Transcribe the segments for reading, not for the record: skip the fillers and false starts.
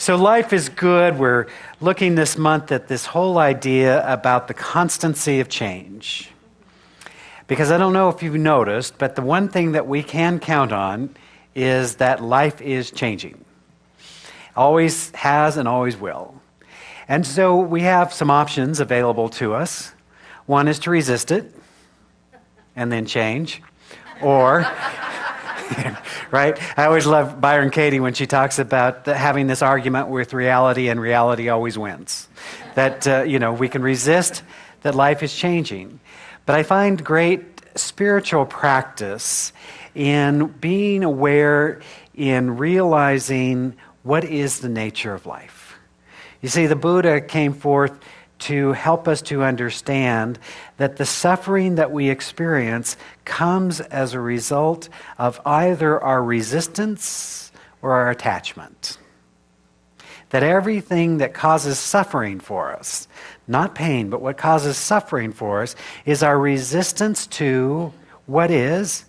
So life is good. We're looking this month at this whole idea about the constancy of change. Because I don't know if you've noticed, but the one thing that we can count on is that life is changing. Always has and always will. And so we have some options available to us. One is to resist it and then change. Or, right? I always love Byron Katie when she talks about having this argument with reality, and reality always wins. That, we can resist that life is changing. But I find great spiritual practice in being aware, in realizing what is the nature of life. You see, the Buddha came forth to help us to understand that the suffering that we experience comes as a result of either our resistance or our attachment. That everything that causes suffering for us, not pain, but what causes suffering for us, is our resistance to what is,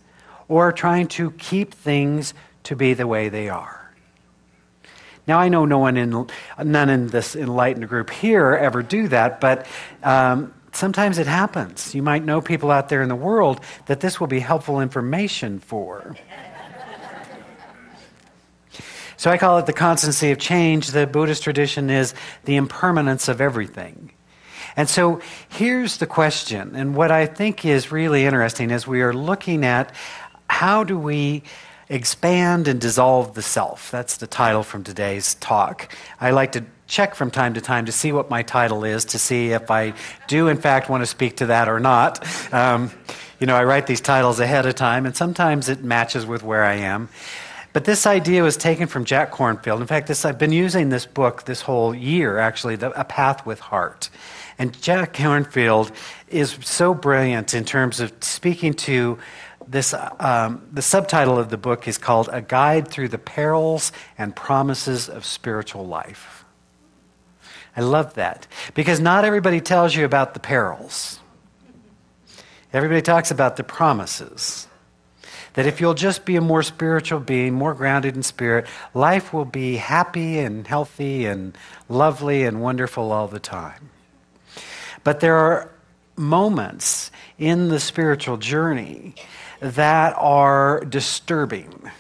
or trying to keep things to be the way they are. Now, I know none in this enlightened group here ever do that, but sometimes it happens. You might know people out there in the world that this will be helpful information for. So I call it the constancy of change. The Buddhist tradition is the impermanence of everything. And so here's the question, and what I think is really interesting is we are looking at how do we expand and dissolve the self. That's the title from today's talk. I like to check from time to time to see what my title is, to see if I do in fact want to speak to that or not. I write these titles ahead of time, and sometimes it matches with where I am. But this idea was taken from Jack Kornfield. In fact, I've been using this book this whole year, actually, A Path with Heart. And Jack Kornfield is so brilliant in terms of speaking to this. The subtitle of the book is called A Guide Through the Perils and Promises of Spiritual Life. I love that, because not everybody tells you about the perils. Everybody talks about the promises. That if you'll just be a more spiritual being, more grounded in spirit, life will be happy and healthy and lovely and wonderful all the time. But there are moments in the spiritual journey that are disturbing.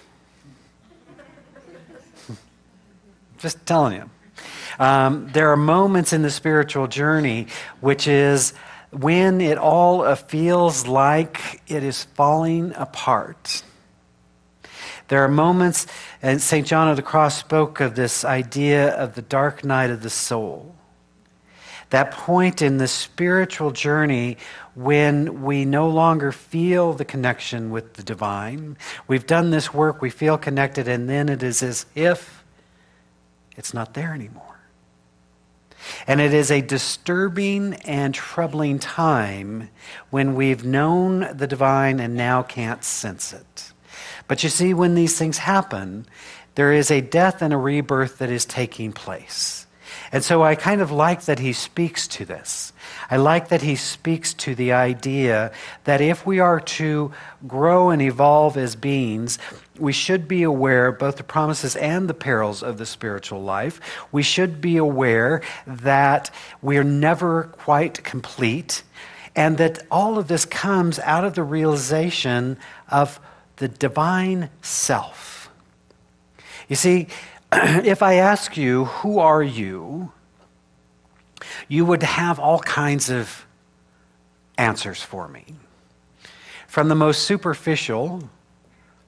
Just telling you. There are moments in the spiritual journey which is when it all feels like it is falling apart. There are moments, and St. John of the Cross spoke of this idea of the dark night of the soul. That point in the spiritual journey when we no longer feel the connection with the divine. We've done this work, we feel connected, and then it is as if it's not there anymore. And it is a disturbing and troubling time when we've known the divine and now can't sense it. But you see, when these things happen, there is a death and a rebirth that is taking place. And so I kind of like that he speaks to this. I like that he speaks to the idea that if we are to grow and evolve as beings, we should be aware of both the promises and the perils of the spiritual life. We should be aware that we are never quite complete, and that all of this comes out of the realization of the divine self. You see, if I ask you, who are you? You would have all kinds of answers for me. From the most superficial,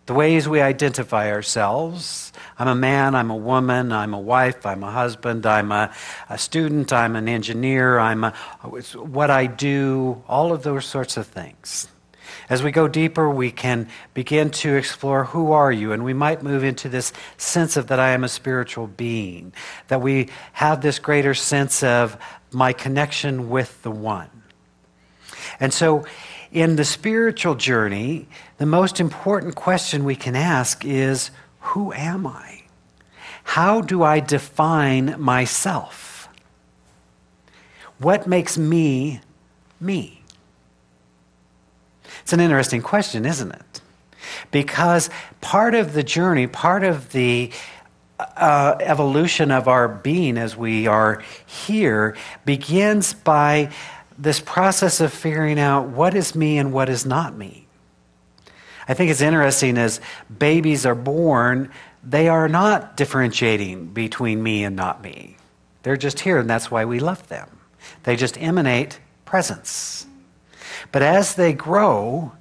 the ways we identify ourselves. I'm a man, I'm a woman, I'm a wife, I'm a husband, I'm a student, I'm an engineer, it's what I do, all of those sorts of things. As we go deeper, we can begin to explore who are you, and we might move into this sense of that I am a spiritual being, that we have this greater sense of my connection with the one. And so in the spiritual journey, the most important question we can ask is, who am I? How do I define myself? What makes me, me? It's an interesting question, isn't it? Because part of the journey, part of the evolution of our being as we are here begins by this process of figuring out what is me and what is not me. I think it's interesting as babies are born, they are not differentiating between me and not me. They're just here, and that's why we love them. They just emanate presence. But as they grow,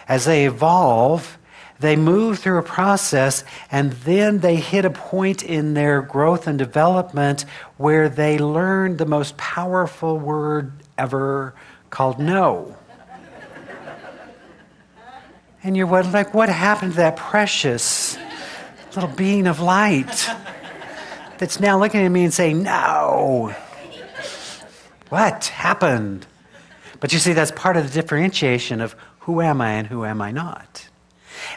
as they evolve, they move through a process, and then they hit a point in their growth and development where they learn the most powerful word ever called no. And you're like, what happened to that precious little being of light that's now looking at me and saying, no? What happened? But you see, that's part of the differentiation of who am I and who am I not.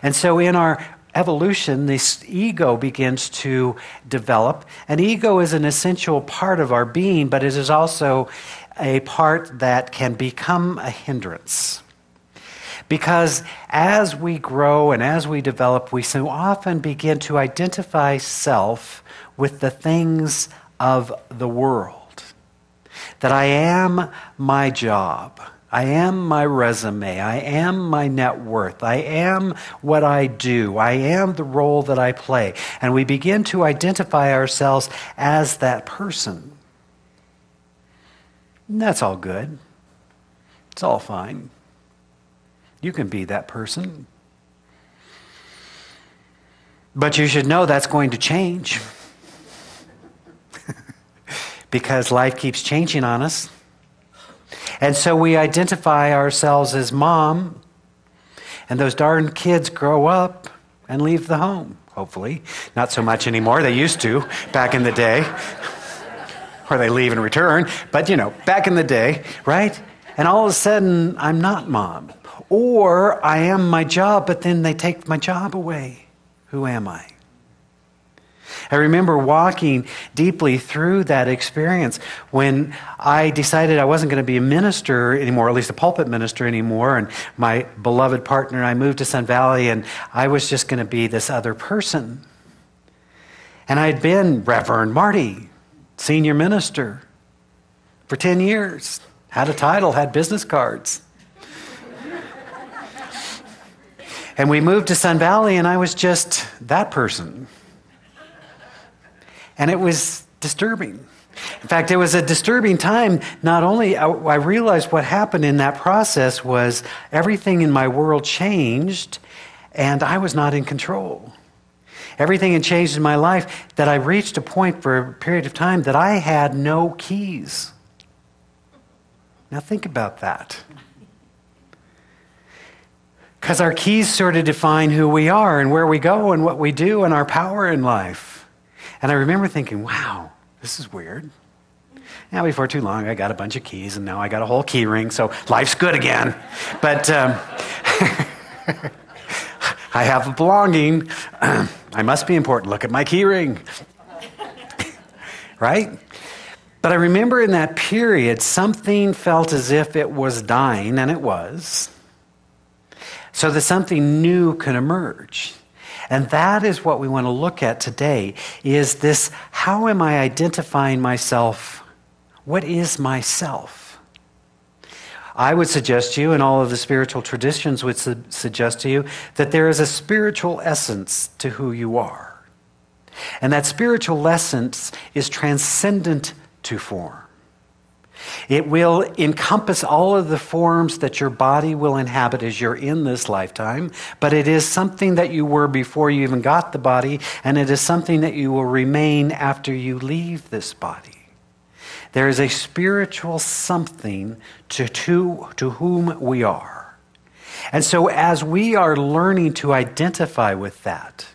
And so in our evolution, this ego begins to develop. And ego is an essential part of our being, but it is also a part that can become a hindrance. Because as we grow and as we develop, we so often begin to identify self with the things of the world. That I am my job. I am my resume. I am my net worth. I am what I do. I am the role that I play. And we begin to identify ourselves as that person. And that's all good. It's all fine. You can be that person. But you should know that's going to change. Because life keeps changing on us. And so we identify ourselves as mom, and those darn kids grow up and leave the home, hopefully. Not so much anymore. They used to back in the day. Or they leave and return. But, back in the day, right? And all of a sudden, I'm not mom. Or I am my job, but then they take my job away. Who am I? I remember walking deeply through that experience when I decided I wasn't going to be a minister anymore, at least a pulpit minister anymore, and my beloved partner and I moved to Sun Valley, and I was just going to be this other person. And I had been Reverend Marty, senior minister, for 10 years, had a title, had business cards. And we moved to Sun Valley, and I was just that person. And it was disturbing. In fact, it was a disturbing time. Not only I realized what happened in that process was everything in my world changed, and I was not in control. Everything had changed in my life that I reached a point for a period of time that I had no keys. Now think about that. Because our keys sort of define who we are and where we go and what we do and our power in life. And I remember thinking, wow, this is weird. Now, before too long, I got a bunch of keys, and now I got a whole key ring, so life's good again. But I have a belonging. I must be important. Look at my key ring. Right? But I remember in that period, something felt as if it was dying, and it was, so that something new could emerge. And that is what we want to look at today, is this, how am I identifying myself? What is myself? I would suggest to you, and all of the spiritual traditions would suggest to you, that there is a spiritual essence to who you are. And that spiritual essence is transcendent to form. It will encompass all of the forms that your body will inhabit as you're in this lifetime, but it is something that you were before you even got the body, and it is something that you will remain after you leave this body. There is a spiritual something to whom we are. And so as we are learning to identify with that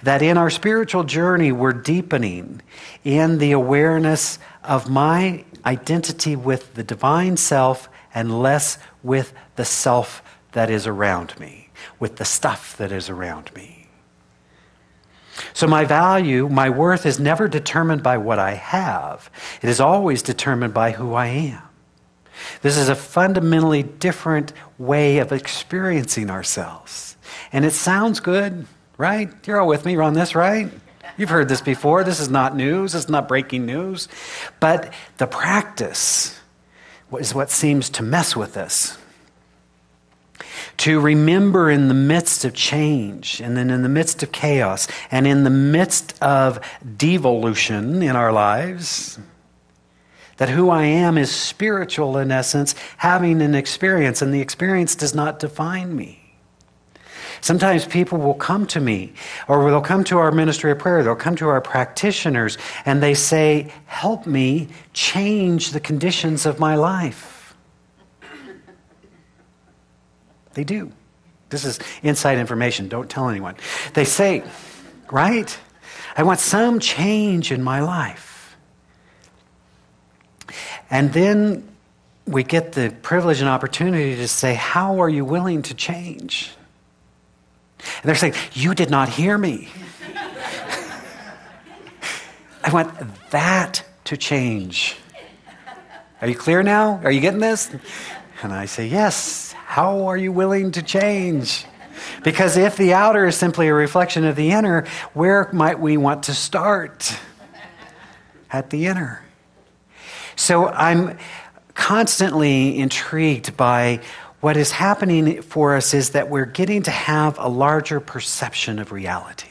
in our spiritual journey we're deepening in the awareness of my identity with the divine self and less with the self that is around me, with the stuff that is around me. So my value, my worth is never determined by what I have. It is always determined by who I am. This is a fundamentally different way of experiencing ourselves. And it sounds good, right? You're all with me on this, right? You've heard this before. This is not news. It's not breaking news. But the practice is what seems to mess with us. To remember in the midst of change, and then in the midst of chaos, and in the midst of devolution in our lives, that who I am is spiritual in essence, having an experience, and the experience does not define me. Sometimes people will come to me, or they'll come to our ministry of prayer, they'll come to our practitioners, and they say, help me change the conditions of my life. They do. This is inside information. Don't tell anyone. They say, right? I want some change in my life. And then we get the privilege and opportunity to say, how are you willing to change? And they're saying, you did not hear me. I want that to change. Are you clear now? Are you getting this? And I say, yes. How are you willing to change? Because if the outer is simply a reflection of the inner, where might we want to start? At the inner. So I'm constantly intrigued by what is happening for us is that we're getting to have a larger perception of reality.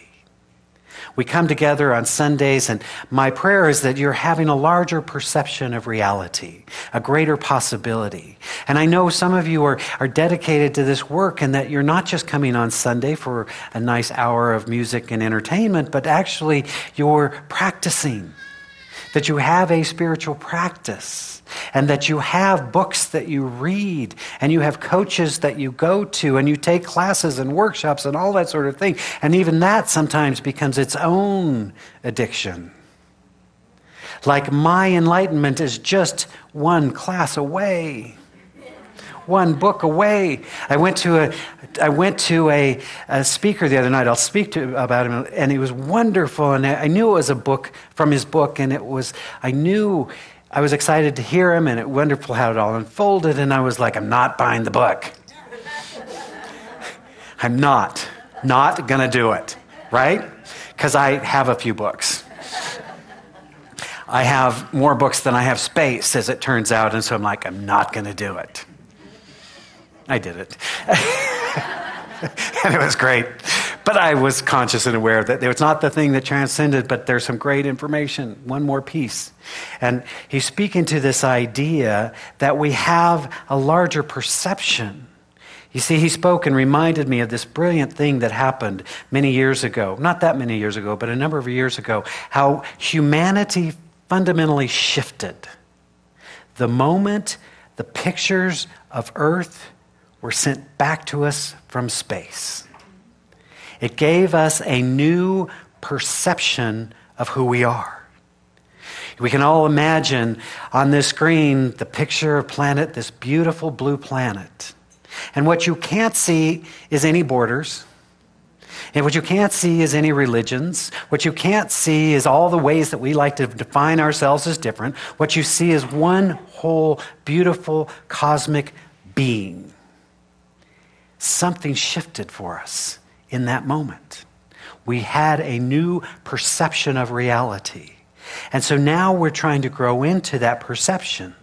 We come together on Sundays, and my prayer is that you're having a larger perception of reality, a greater possibility. And I know some of you are dedicated to this work, and that you're not just coming on Sunday for a nice hour of music and entertainment, but actually you're practicing, that you have a spiritual practice, and that you have books that you read, and you have coaches that you go to, and you take classes and workshops and all that sort of thing. And even that sometimes becomes its own addiction. Like my enlightenment is just one class away, one book away. I went to a speaker the other night. I'll speak about him, and it was wonderful. And I knew it was a book from his book, and I was excited to hear him, and it was wonderful how it all unfolded. And I was like, I'm not buying the book. I'm not going to do it, right? Because I have a few books. I have more books than I have space, as it turns out. And so I'm like, I'm not going to do it. I did it. And it was great. But I was conscious and aware that it's not the thing that transcended, but there's some great information, one more piece. And he's speaking to this idea that we have a larger perception. You see, he spoke and reminded me of this brilliant thing that happened many years ago. Not that many years ago, but a number of years ago. How humanity fundamentally shifted. The moment the pictures of Earth were sent back to us from space. It gave us a new perception of who we are. We can all imagine on this screen the picture of planet, this beautiful blue planet. And what you can't see is any borders. And what you can't see is any religions. What you can't see is all the ways that we like to define ourselves as different. What you see is one whole beautiful cosmic being. Something shifted for us in that moment. We had a new perception of reality. And so now we're trying to grow into that perception.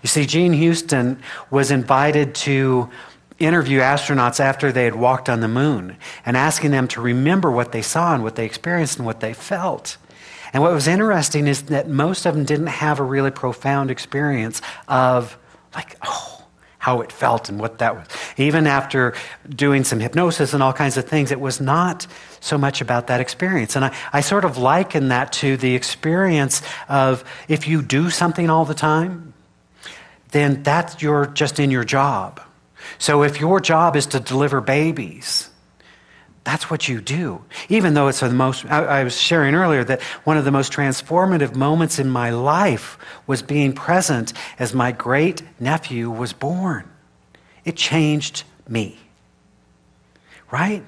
You see, Gene Houston was invited to interview astronauts after they had walked on the moon and asking them to remember what they saw and what they experienced and what they felt. And what was interesting is that most of them didn't have a really profound experience of how it felt and what that was. Even after doing some hypnosis and all kinds of things, it was not so much about that experience. And I sort of liken that to the experience of if you do something all the time, then you're just in your job. So if your job is to deliver babies, that's what you do. Even though it's I was sharing earlier that one of the most transformative moments in my life was being present as my great nephew was born. It changed me. Right?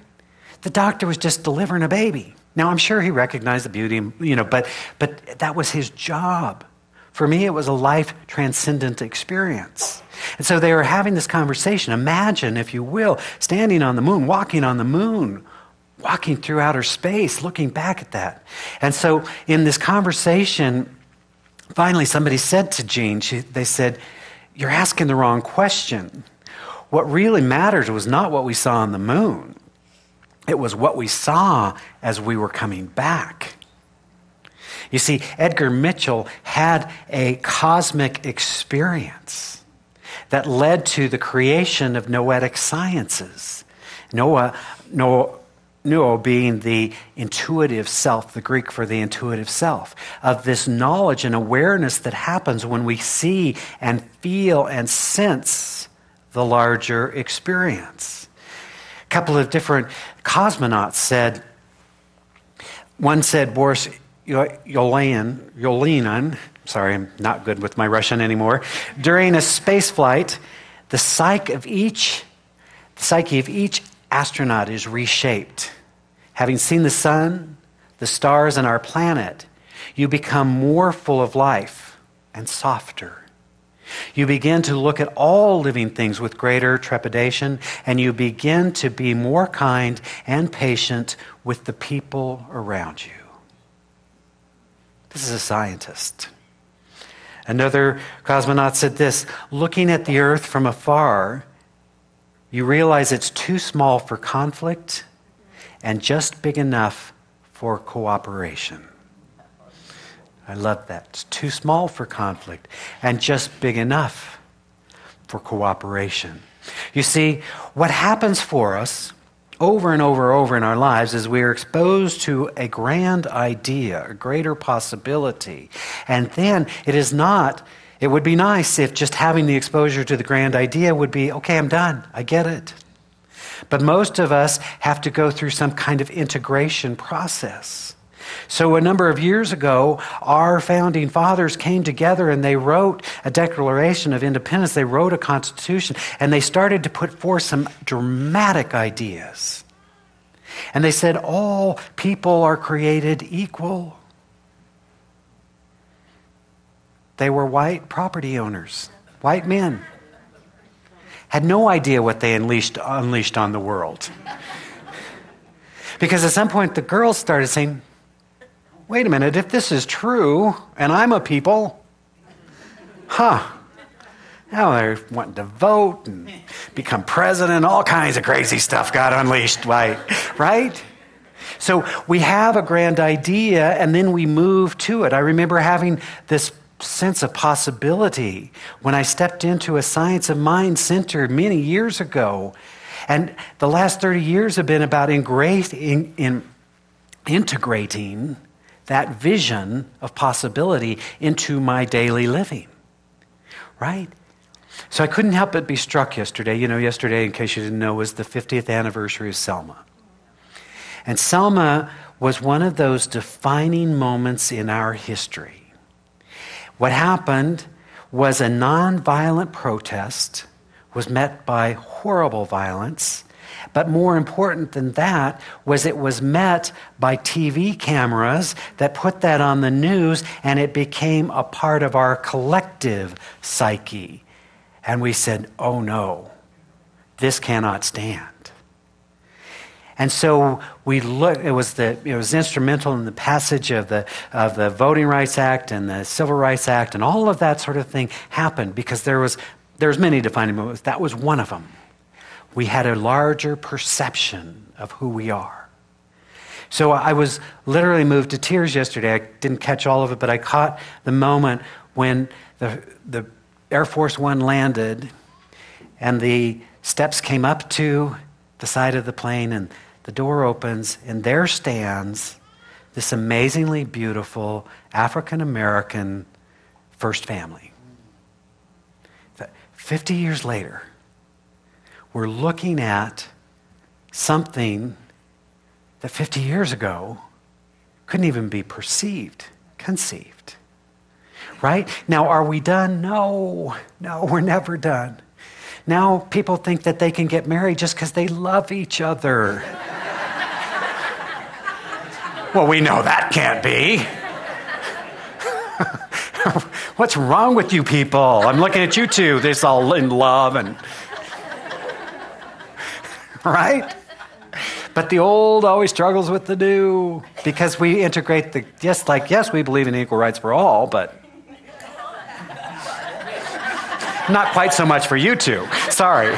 The doctor was just delivering a baby. Now I'm sure he recognized the beauty, but that was his job. For me, it was a life transcendent experience. And so they were having this conversation. Imagine, if you will, standing on the moon, walking on the moon. walking through outer space, looking back at that. And so in this conversation, finally somebody said to Jean, they said, "You're asking the wrong question. What really mattered was not what we saw on the moon. It was what we saw as we were coming back." You see, Edgar Mitchell had a cosmic experience that led to the creation of noetic sciences. Noah being the intuitive self, the Greek for the intuitive self, of this knowledge and awareness that happens when we see and feel and sense the larger experience. A couple of different cosmonauts said, one said, Boris Yolinin, sorry, I'm not good with my Russian anymore, during a space flight, the psyche of each astronaut is reshaped. Having seen the sun, the stars, and our planet, you become more full of life and softer. You begin to look at all living things with greater trepidation, and you begin to be more kind and patient with the people around you. This is a scientist. Another cosmonaut said this, looking at the Earth from afar, you realize it's too small for conflict and just big enough for cooperation. I love that. It's too small for conflict and just big enough for cooperation. You see, what happens for us over and over in our lives is we are exposed to a grand idea, a greater possibility. And then it would be nice if just having the exposure to the grand idea would be, okay, I'm done. I get it. But most of us have to go through some kind of integration process. So a number of years ago, our founding fathers came together and they wrote a Declaration of Independence. They wrote a Constitution, and they started to put forth some dramatic ideas. And they said, all people are created equal. They were white property owners, white men. Had no idea what they unleashed on the world. Because at some point the girls started saying, wait a minute, if this is true, and I'm a people, now they're wanting to vote and become president, all kinds of crazy stuff got unleashed, right? So we have a grand idea, and then we move to it. I remember having this sense of possibility when I stepped into a Science of Mind center many years ago. And the last 30 years have been about integrating that vision of possibility into my daily living, right? So I couldn't help but be struck yesterday. Yesterday, in case you didn't know, was the 50th anniversary of Selma. And Selma was one of those defining moments in our history. What happened was a nonviolent protest was met by horrible violence. But more important than that was it was met by TV cameras that put that on the news, and it became a part of our collective psyche. And we said, oh no, this cannot stand. And so we looked. It was instrumental in the passage of the Voting Rights Act and the Civil Rights Act, and all of that sort of thing happened because there's many defining moments. That was one of them. We had a larger perception of who we are. So I was literally moved to tears yesterday. I didn't catch all of it, but I caught the moment when the Air Force One landed and the steps came up to the side of the plane and the door opens and there stands this amazingly beautiful African-American first family. 50 years later, we're looking at something that 50 years ago couldn't even be conceived. Right? Now, are we done? No, we're never done. Now people think that they can get married just because they love each other. Well, we know that can't be. What's wrong with you people? I'm looking at you two. They're all in love and... Right? But the old always struggles with the new because we integrate yes, we believe in equal rights for all, but not quite so much for you two. Sorry.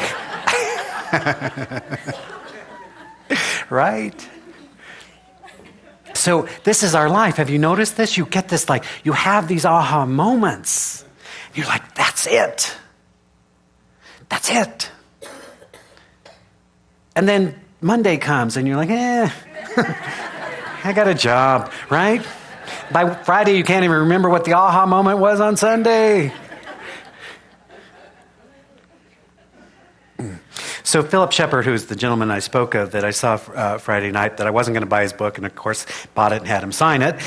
Right? So this is our life. Have you noticed this? You get this, you have these aha moments. You're like, that's it. That's it. And then Monday comes and you're like, I got a job, right? By Friday, you can't even remember what the aha moment was on Sunday. So Philip Shepard, who's the gentleman I spoke of that I saw Friday night, that I wasn't going to buy his book, and of course bought it and had him sign it,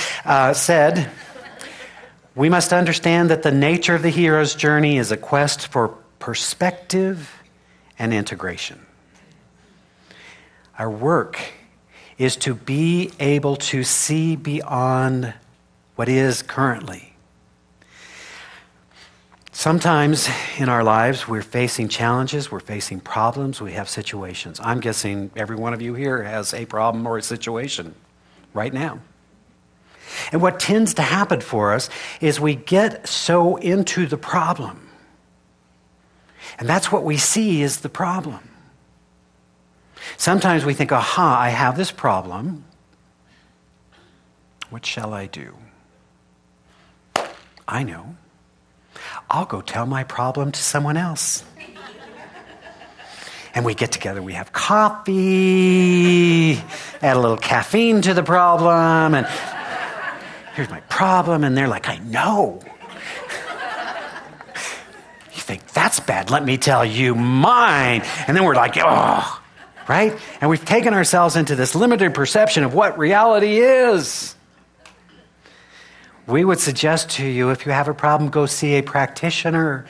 said, we must understand that the nature of the hero's journey is a quest for perspective and integration. Our work is to be able to see beyond what is currently. Sometimes in our lives, we're facing challenges, we're facing problems, we have situations. I'm guessing every one of you here has a problem or a situation right now. And what tends to happen for us is we get so into the problem. And that's what we see is the problem. Sometimes we think, aha, I have this problem. What shall I do? I know. I'll go tell my problem to someone else. And we get together, we have coffee, add a little caffeine to the problem, and here's my problem, and they're like, I know. You think, that's bad, let me tell you mine. And then we're like, oh, right? And we've taken ourselves into this limited perception of what reality is. We would suggest to you, if you have a problem, go see a practitioner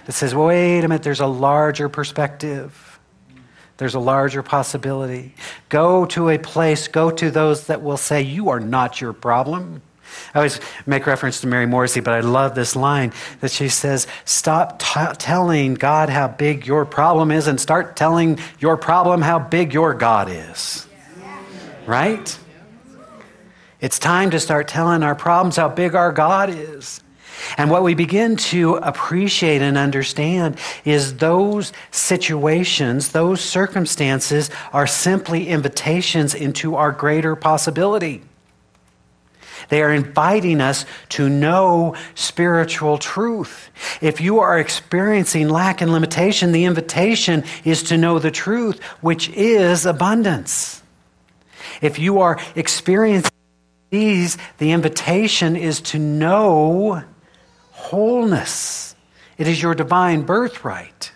that says, wait a minute, there's a larger perspective. There's a larger possibility. Go to a place, go to those that will say, you are not your problem. I always make reference to Mary Morrissey, but I love this line that she says, stop telling God how big your problem is and start telling your problem how big your God is. Right? It's time to start telling our problems how big our God is. And what we begin to appreciate and understand is those situations, those circumstances are simply invitations into our greater possibility. They are inviting us to know spiritual truth. If you are experiencing lack and limitation, the invitation is to know the truth, which is abundance. If you are experiencing the invitation is to know wholeness. It is your divine birthright.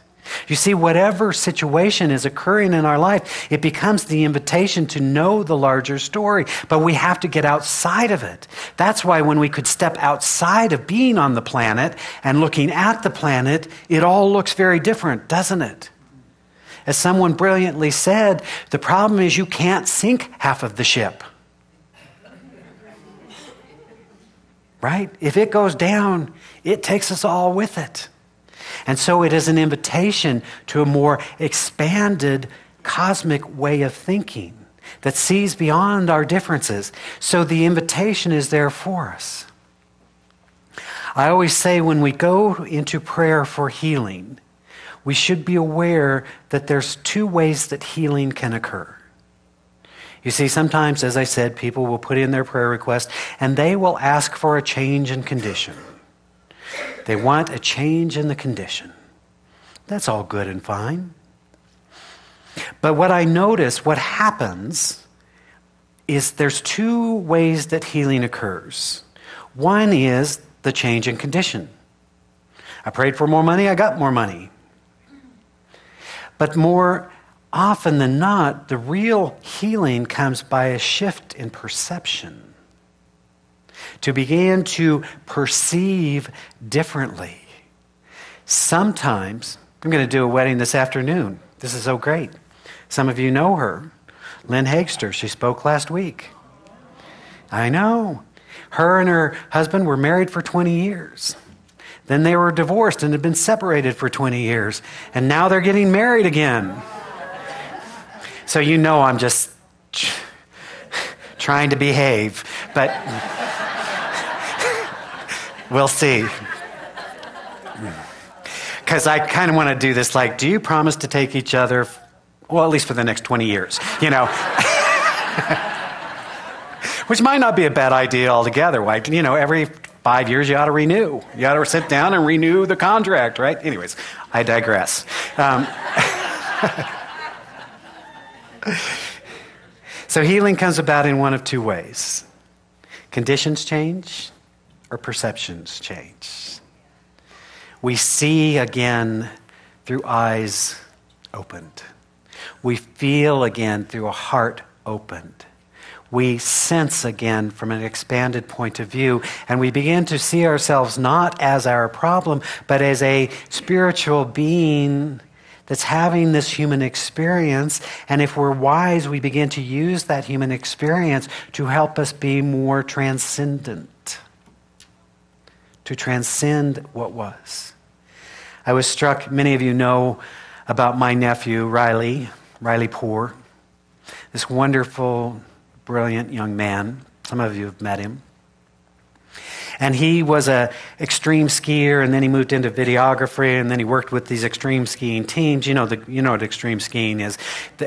You see, whatever situation is occurring in our life, it becomes the invitation to know the larger story. But we have to get outside of it. That's why when we could step outside of being on the planet and looking at the planet, it all looks very different, doesn't it? As someone brilliantly said, the problem is you can't sink half of the ship. Right? If it goes down, it takes us all with it. And so it is an invitation to a more expanded cosmic way of thinking that sees beyond our differences. So the invitation is there for us. I always say when we go into prayer for healing, we should be aware that there's two ways that healing can occur. You see, sometimes, as I said, people will put in their prayer request and they will ask for a change in condition. They want a change in the condition. That's all good and fine. But what I notice, what happens, is there's two ways that healing occurs. One is the change in condition. I prayed for more money, I got more money. But more often than not, the real healing comes by a shift in perception. To begin to perceive differently. Sometimes, I'm going to do a wedding this afternoon. This is so great. Some of you know her, Lynn Hagster. She spoke last week. I know. Her and her husband were married for 20 years. Then they were divorced and had been separated for 20 years. And now they're getting married again. So you know I'm just trying to behave, but we'll see. Because I kind of want to do this like, do you promise to take each other, well, at least for the next 20 years, you know? Which might not be a bad idea altogether. Like, you know, every 5 years you ought to renew. You ought to sit down and renew the contract, right? Anyways, I digress. So healing comes about in one of two ways. Conditions change or perceptions change. We see again through eyes opened. We feel again through a heart opened. We sense again from an expanded point of view, and we begin to see ourselves not as our problem, but as a spiritual being that's having this human experience. And if we're wise, we begin to use that human experience to help us be more transcendent, to transcend what was. I was struck, many of you know about my nephew, Riley Poor, this wonderful, brilliant young man. Some of you have met him. And he was an extreme skier, and then he moved into videography, and then he worked with these extreme skiing teams. You know what extreme skiing is.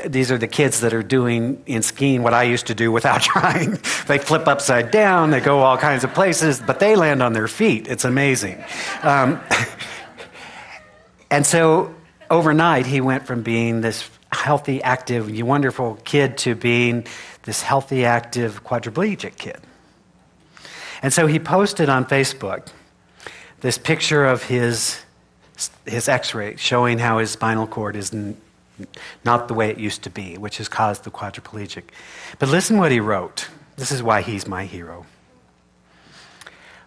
These are the kids that are doing in skiing what I used to do without trying. They flip upside down, they go all kinds of places, but they land on their feet. It's amazing. And so overnight, he went from being this healthy, active, wonderful kid to being this healthy, active, quadriplegic kid. And so he posted on Facebook this picture of his x-ray showing how his spinal cord is not the way it used to be, which has caused the quadriplegic. But listen what he wrote. This is why he's my hero.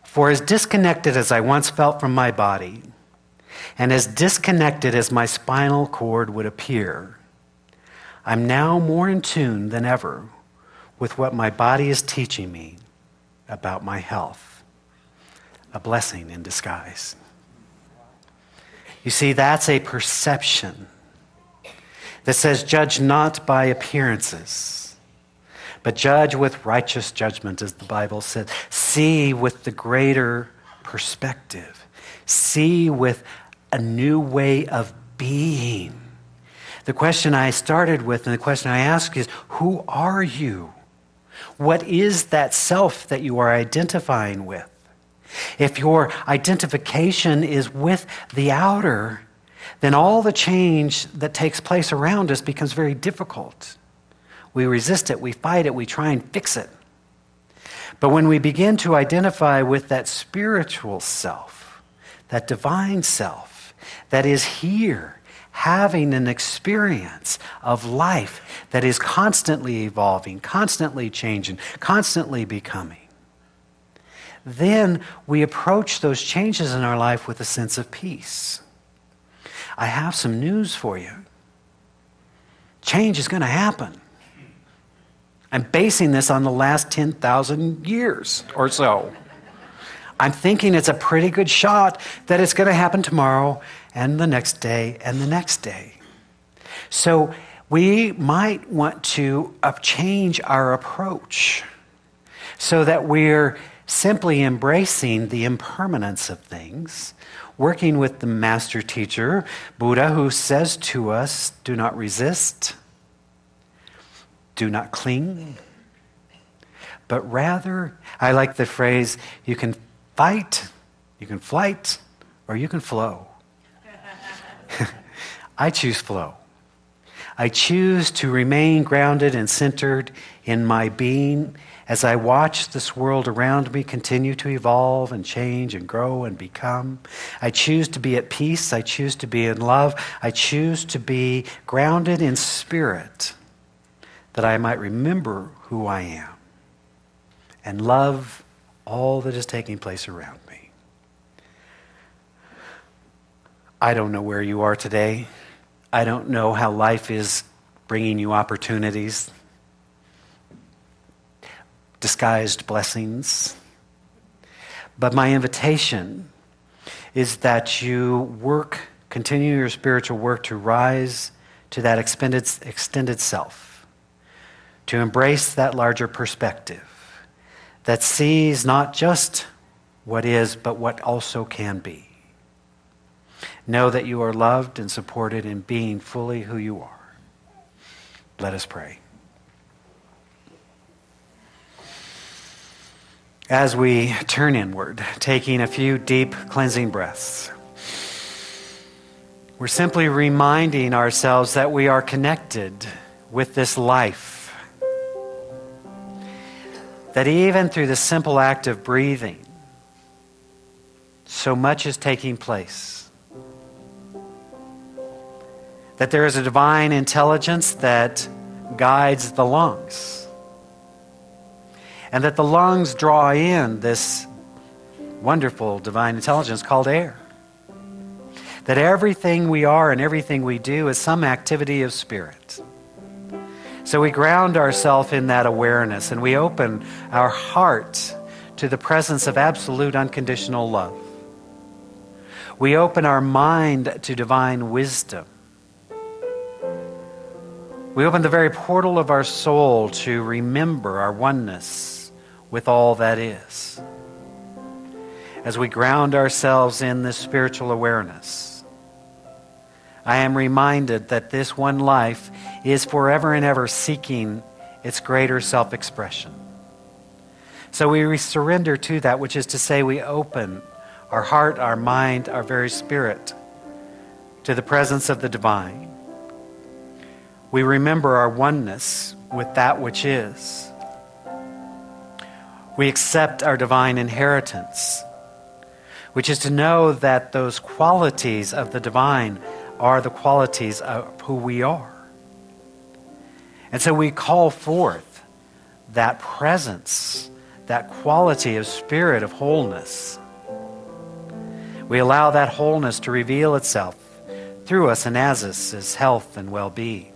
For as disconnected as I once felt from my body, and as disconnected as my spinal cord would appear, I'm now more in tune than ever with what my body is teaching me about my health. A blessing in disguise. You see, that's a perception that says, judge not by appearances, but judge with righteous judgment, as the Bible says. See with the greater perspective. See with a new way of being. The question I started with and the question I ask is, who are you? What is that self that you are identifying with? If your identification is with the outer, then all the change that takes place around us becomes very difficult. We resist it, we fight it, we try and fix it. But when we begin to identify with that spiritual self, that divine self, that is here, having an experience of life that is constantly evolving, constantly changing, constantly becoming, then we approach those changes in our life with a sense of peace. I have some news for you. Change is going to happen. I'm basing this on the last 10,000 years or so. I'm thinking it's a pretty good shot that it's going to happen tomorrow and the next day and the next day. So we might want to change our approach so that we're simply embracing the impermanence of things, working with the master teacher, Buddha, who says to us, do not resist, do not cling, but rather, I like the phrase, you can fight, you can flight, or you can flow. I choose flow. I choose to remain grounded and centered in my being as I watch this world around me continue to evolve and change and grow and become. I choose to be at peace. I choose to be in love. I choose to be grounded in spirit that I might remember who I am and love all that is taking place around me. I don't know where you are today. I don't know how life is bringing you opportunities, disguised blessings. But my invitation is that you continue your spiritual work to rise to that extended self, to embrace that larger perspective that sees not just what is, but what also can be. Know that you are loved and supported in being fully who you are. Let us pray. As we turn inward, taking a few deep cleansing breaths, we're simply reminding ourselves that we are connected with this life. That even through the simple act of breathing, so much is taking place. That there is a divine intelligence that guides the lungs. And that the lungs draw in this wonderful divine intelligence called air. That everything we are and everything we do is some activity of spirit. So we ground ourselves in that awareness and we open our heart to the presence of absolute unconditional love. We open our mind to divine wisdom. We open the very portal of our soul to remember our oneness with all that is. As we ground ourselves in this spiritual awareness, I am reminded that this one life is forever and ever seeking its greater self-expression. So we surrender to that, which is to say we open our heart, our mind, our very spirit to the presence of the divine. We remember our oneness with that which is. We accept our divine inheritance, which is to know that those qualities of the divine are the qualities of who we are. And so we call forth that presence, that quality of spirit of wholeness. We allow that wholeness to reveal itself through us and as us as health and well-being.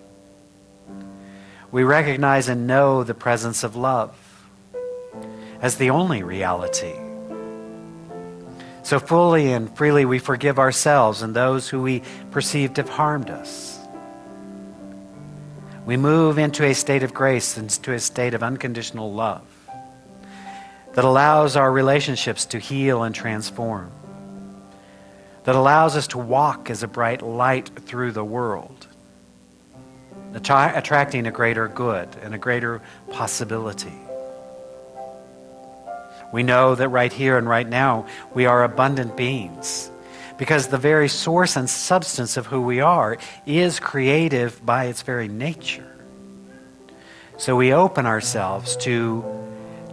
We recognize and know the presence of love as the only reality. So fully and freely we forgive ourselves and those who we perceive to have harmed us. We move into a state of grace, into a state of unconditional love that allows our relationships to heal and transform, that allows us to walk as a bright light through the world, attracting a greater good and a greater possibility. We know that right here and right now we are abundant beings because the very source and substance of who we are is creative by its very nature. So we open ourselves to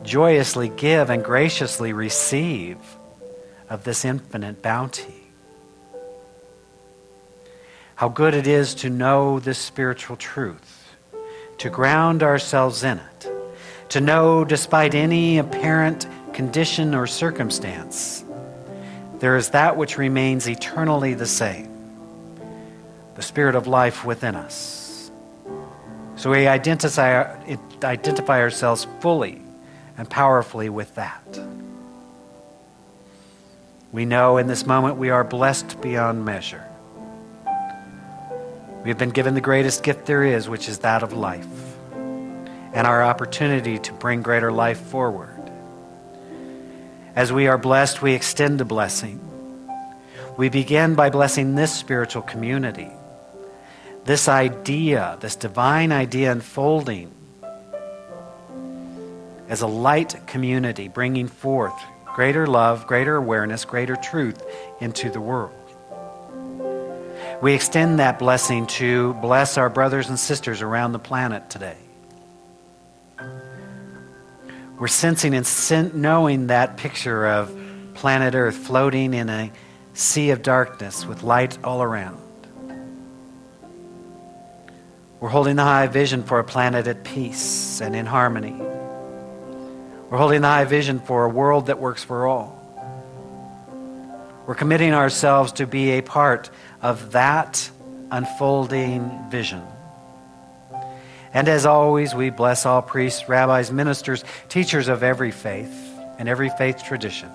joyously give and graciously receive of this infinite bounty. How good it is to know this spiritual truth, to ground ourselves in it, to know despite any apparent condition or circumstance, there is that which remains eternally the same, the spirit of life within us. So we identify ourselves fully and powerfully with that. We know in this moment we are blessed beyond measure. We have been given the greatest gift there is, which is that of life, and our opportunity to bring greater life forward. As we are blessed, we extend a blessing. We begin by blessing this spiritual community, this idea, this divine idea unfolding as a light community, bringing forth greater love, greater awareness, greater truth into the world. We extend that blessing to bless our brothers and sisters around the planet today. We're sensing and knowing that picture of planet Earth floating in a sea of darkness with light all around. We're holding the high vision for a planet at peace and in harmony. We're holding the high vision for a world that works for all. We're committing ourselves to be a part of that unfolding vision. And as always, we bless all priests, rabbis, ministers, teachers of every faith and every faith tradition.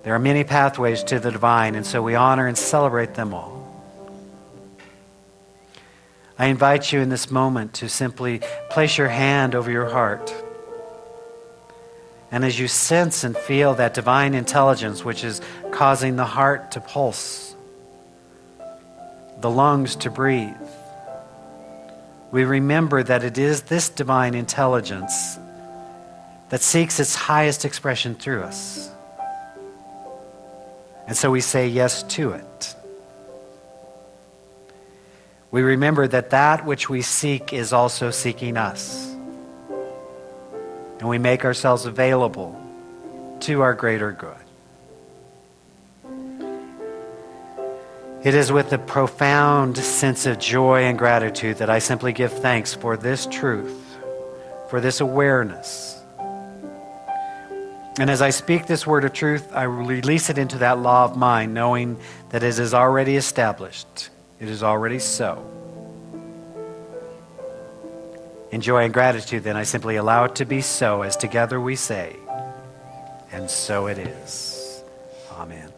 There are many pathways to the divine, and so we honor and celebrate them all. I invite you in this moment to simply place your hand over your heart. And as you sense and feel that divine intelligence which is causing the heart to pulse, the lungs to breathe, we remember that it is this divine intelligence that seeks its highest expression through us. And so we say yes to it. We remember that that which we seek is also seeking us. And we make ourselves available to our greater good. It is with a profound sense of joy and gratitude that I simply give thanks for this truth, for this awareness. And as I speak this word of truth, I release it into that law of mind, knowing that it is already established. It is already so. In joy and gratitude, then, I simply allow it to be so, as together we say, and so it is. Amen.